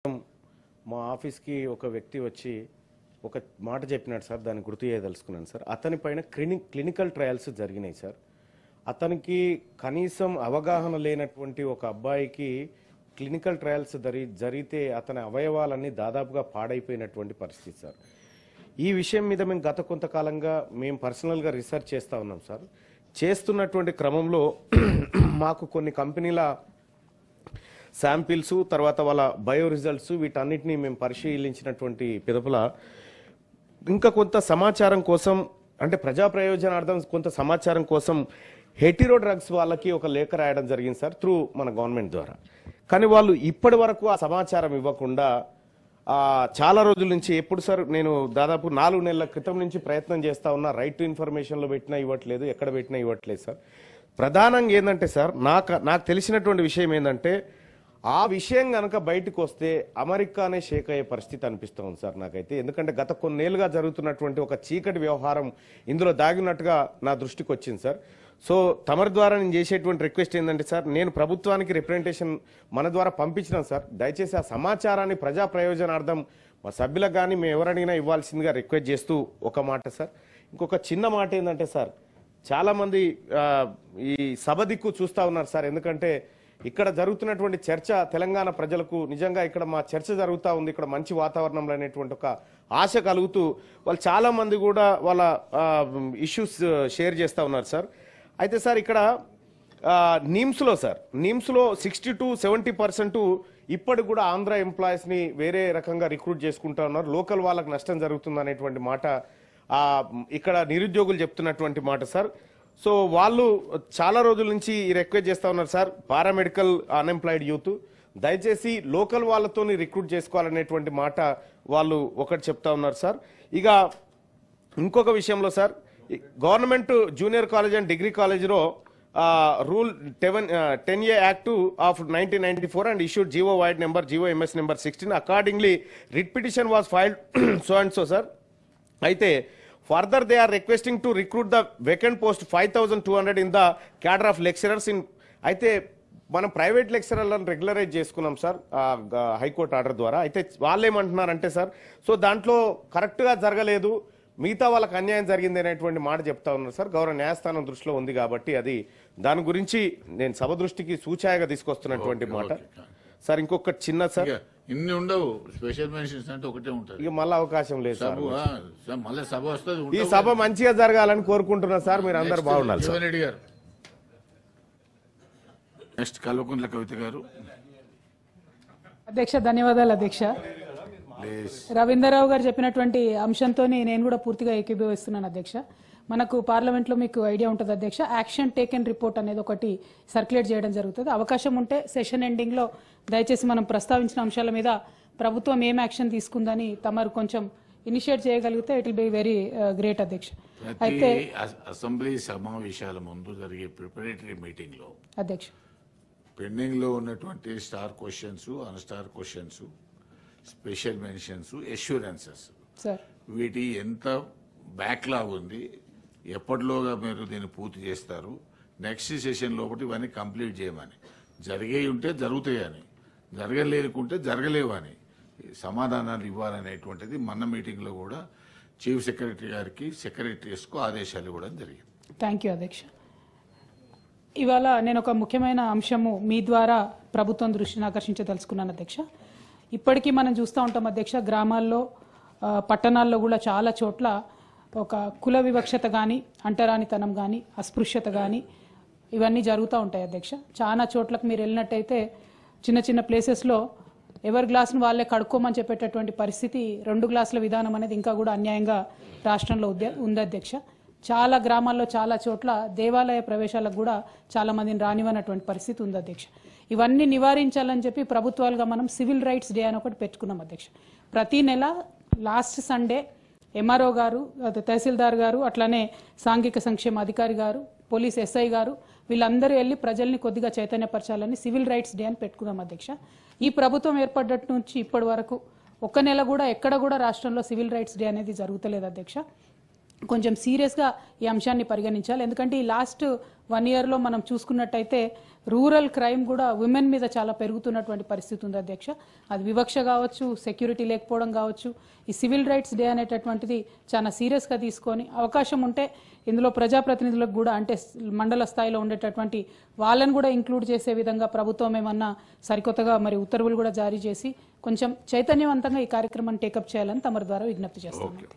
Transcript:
మా ఆఫీస్కి ఒక వ్యక్తి వచ్చి ఒక మాట చెప్పినాడు సార్. దాన్ని గుర్తు చేయదలుచుకున్నాను సార్. అతని పైన క్లినికల్ ట్రయల్స్ జరిగినాయి సార్. అతనికి కనీసం అవగాహన లేనటువంటి ఒక అబ్బాయికి క్లినికల్ ట్రయల్స్ జరిగితే అతని అవయవాలన్నీ దాదాపుగా పాడైపోయినటువంటి పరిస్థితి సార్. ఈ విషయం మీద మేము గత కొంతకాలంగా మేము పర్సనల్గా రీసెర్చ్ చేస్తూ ఉన్నాం సార్. చేస్తున్నటువంటి క్రమంలో మాకు కొన్ని కంపెనీల శాంపిల్స్, తర్వాత వాళ్ళ బయో రిజల్ట్స్, వీటన్నిటిని మేము పరిశీలించినటువంటి పిదపల ఇంకా కొంత సమాచారం కోసం, అంటే ప్రజా ప్రయోజనార్థం కొంత సమాచారం కోసం హెటిరో డ్రగ్స్ వాళ్ళకి ఒక లేఖ రాయడం జరిగింది సార్, త్రూ మన గవర్నమెంట్ ద్వారా. కానీ వాళ్ళు ఇప్పటి వరకు ఆ సమాచారం ఇవ్వకుండా చాలా రోజుల నుంచి, ఎప్పుడు సార్ నేను దాదాపు 4 నెలల క్రితం నుంచి ప్రయత్నం చేస్తా ఉన్నా. రైట్ టు ఇన్ఫర్మేషన్లో పెట్టినా ఇవ్వట్లేదు, ఎక్కడ పెట్టినా ఇవ్వట్లేదు సార్. ప్రధానంగా ఏంటంటే సార్, నాకు తెలిసినటువంటి విషయం ఏంటంటే, ఆ విషయం కనుక బయటకు వస్తే అమెరికానే షేక్ అయ్యే పరిస్థితి అనిపిస్తూ ఉంది సార్ నాకైతే. ఎందుకంటే గత కొన్నేళ్లుగా జరుగుతున్నటువంటి ఒక చీకటి వ్యవహారం ఇందులో దాగినట్టుగా నా దృష్టికి వచ్చింది సార్. సో తమరి ద్వారా నేను చేసేటువంటి రిక్వెస్ట్ ఏంటంటే సార్, నేను ప్రభుత్వానికి రిప్రజెంటేషన్ మన ద్వారా పంపించినాను సార్. దయచేసి ఆ సమాచారాన్ని ప్రజా ప్రయోజనార్థం మా సభ్యులకు కానీ మేము ఎవరడిగినా ఇవ్వాల్సిందిగా రిక్వెస్ట్ చేస్తూ ఒక మాట సార్. ఇంకొక చిన్న మాట ఏంటంటే సార్, చాలామంది ఈ సభ దిక్కు చూస్తూ ఉన్నారు సార్. ఎందుకంటే ఇక్కడ జరుగుతున్నటువంటి చర్చ తెలంగాణ ప్రజలకు నిజంగా ఇక్కడ మా చర్చ జరుగుతూ ఉంది, ఇక్కడ మంచి వాతావరణంలో అనేటువంటి ఒక ఆశ కలుగుతూ వాళ్ళు చాలా మంది కూడా వాళ్ళ ఇష్యూస్ షేర్ చేస్తూ ఉన్నారు సార్. అయితే సార్ ఇక్కడ నిమ్స్లో 60 to 70% ఇప్పటికి కూడా ఆంధ్ర ఎంప్లాయీస్ని వేరే రకంగా రిక్రూట్ చేసుకుంటా ఉన్నారు. లోకల్ వాళ్ళకి నష్టం జరుగుతుంది అనేటువంటి మాట ఇక్కడ నిరుద్యోగులు చెప్తున్నటువంటి మాట సార్. సో వాళ్ళు చాలా రోజుల నుంచి ఈ రిక్వెస్ట్ చేస్తూ ఉన్నారు సార్, పారామెడికల్ అన్ఎంప్లాయిడ్ యూత్ దయచేసి లోకల్ వాళ్ళతోని రిక్రూట్ చేసుకోవాలనేటువంటి మాట వాళ్ళు ఒకటి చెప్తా ఉన్నారు సార్. ఇక ఇంకొక విషయంలో sir, government junior college and degree కాలేజ్లో rule 10A act of 1994 and issued GO wide number GOMS number 16. Accordingly writ petition was filed so and so sir. అయితే further they are requesting to recruit the vacant post 5200 in the cadre of lecturers in. అయితే మనం private లెక్చరర్లను regularise చేసుకున్నాం sir high court order ద్వారా. అయితే వాళ్ళు ఏమంటున్నారంటే sir, so దాంట్లో కరెక్ట్గా జరగలేదు, మిగతా వాళ్ళకి అన్యాయం జరిగింది అనేటువంటి మాట చెప్తా ఉన్నారు సార్. గౌరవ న్యాయస్థానం దృష్టిలో ఉంది కాబట్టి అది దాని గురించి నేను సభ దృష్టికి సూచాయగా తీసుకొస్తున్నటువంటి మాట సార్. ఇంకొక చిన్న సార్, ఇన్ని ఉండవు స్పెషల్ మెన్షన్స్ అంటే ఒకటే ఉంటుంది. ఇక మళ్ళీ అవకాశం లేదు సార్. మళ్ళీ సభ వస్తుంది. ఈ సభ మంచిగా జరగాలని కోరుకుంటున్నా సార్. మీరు అందరు బాగుండాలి సార్. రెడ్డి గారు నెక్స్ట్ కల్వకుంట్ల కవిత గారు. అధ్యక్ష ధన్యవాదాలు అధ్యక్ష. రవీంద్రరావు గారు చెప్పినటువంటి అంశంతో నేను కూడా పూర్తిగా ఏకీభవిస్తున్నాను అధ్యక్ష. మనకు పార్లమెంట్లో మీకు ఐడియా ఉంటుంది అధ్యక్ష, యాక్షన్ టేకెన్ రిపోర్ట్ అనేది ఒకటి సర్క్యులేట్ చేయడం జరుగుతుంది. అవకాశం ఉంటే సెషన్ ఎండింగ్లో దయచేసి మనం ప్రస్తావించిన అంశాల మీద ప్రభుత్వం ఏం యాక్షన్ తీసుకుందని తమరు కొంచెం ఇనిషియేట్ చేయగలిగితే it will be very great అధ్యక్ష. అయితే అసెంబ్లీ సమావేశాల ముందు జరిగే ప్రిపరేటరీ మీటింగ్ లో అధ్యక్ష పెండింగ్ లో ఉన్నటువంటి star questions, unstar questions, special mentions, assurances, sir వీటి ఎంత బ్యాక్లాగ్ ఉంది, ఎప్పటిలోగా మీరు దీన్ని పూర్తి చేస్తారు, నెక్స్ట్ సెషన్ లోపల ఇవన్నీ కంప్లీట్ చేయమని, జరిగే ఉంటే జరుగుతాయని, జరగలేకుంటే జరగలేవని సమాధానాలు ఇవ్వాలనేటువంటిది మన మీటింగ్లో కూడా చీఫ్ సెక్రటరీ గారికి, సెక్రటరీస్కు ఆదేశాలు ఇవ్వడం జరిగింది. థ్యాంక్ యూ అధ్యక్ష. ఇవాళ నేను ఒక ముఖ్యమైన అంశము మీ ద్వారా ప్రభుత్వం దృష్టిని ఆకర్షించదలుచుకున్నాను అధ్యక్ష. ఇప్పటికీ మనం చూస్తూ ఉంటాం అధ్యక్ష, గ్రామాల్లో పట్టణాల్లో కూడా చాలా చోట్ల ఒక కుల వివక్షత కానీ, అంటరానితనం కానీ, అస్పృశ్యత కానీ ఇవన్నీ జరుగుతూ ఉంటాయి అధ్యక్ష. చాలా చోట్లకు మీరు వెళ్ళినట్టయితే చిన్న చిన్న ప్లేసెస్లో ఎవరి గ్లాసును వాళ్ళే కడుక్కోమని చెప్పేటటువంటి పరిస్థితి, 2 గ్లాసుల విధానం అనేది ఇంకా కూడా అన్యాయంగా రాష్ట్రంలో ఉంది అధ్యక్ష. చాలా గ్రామాల్లో చాలా చోట్ల దేవాలయ ప్రవేశాలకు కూడా చాలా మందిని రానివ్వనటువంటి పరిస్థితి ఉంది అధ్యక్ష. ఇవన్నీ నివారించాలని చెప్పి ప్రభుత్వాలుగా మనం సివిల్ రైట్స్ డే అని ఒకటి పెట్టుకున్నాం అధ్యక్ష. ప్రతి నెల లాస్ట్ సండే MRO గారు, తహసీల్దార్ గారు, అట్లానే సాంఘిక సంక్షేమ అధికారి గారు, పోలీస్ SI గారు వీళ్ళందరూ వెళ్ళి ప్రజల్ని కొద్దిగా చైతన్యపరచాలని సివిల్ రైట్స్ డే అని పెట్టుకున్నాం అధ్యక్ష. ఈ ప్రభుత్వం ఏర్పడ్డట్టు నుంచి ఇప్పటి వరకు ఒక్క నెల కూడా ఎక్కడ కూడా రాష్ట్రంలో సివిల్ రైట్స్ డే అనేది జరుగుతలేదు అధ్యక్ష. కొంచెం సీరియస్గా ఈ అంశాన్ని పరిగణించాలి. ఎందుకంటే ఈ లాస్ట్ 1 yearలో మనం చూసుకున్నట్టయితే రూరల్ క్రైమ్ కూడా విమెన్ మీద చాలా పెరుగుతున్నటువంటి పరిస్థితి ఉంది అధ్యక్ష. అది వివక్ష కావచ్చు, సెక్యూరిటీ లేకపోవడం కావచ్చు. ఈ సివిల్ రైట్స్ డే అనేటటువంటిది చాలా సీరియస్గా తీసుకొని అవకాశం ఉంటే ఇందులో ప్రజాప్రతినిధులకు కూడా అంటే మండల స్థాయిలో ఉండేటటువంటి వాళ్ళని కూడా ఇంక్లూడ్ చేసే విధంగా ప్రభుత్వం ఏమన్నా సరికొత్తగా మరి ఉత్తర్వులు కూడా జారీ చేసి కొంచెం చైతన్యవంతంగా ఈ కార్యక్రమాన్ని టేకప్ చేయాలని తమరి ద్వారా విజ్ఞప్తి చేస్తాను.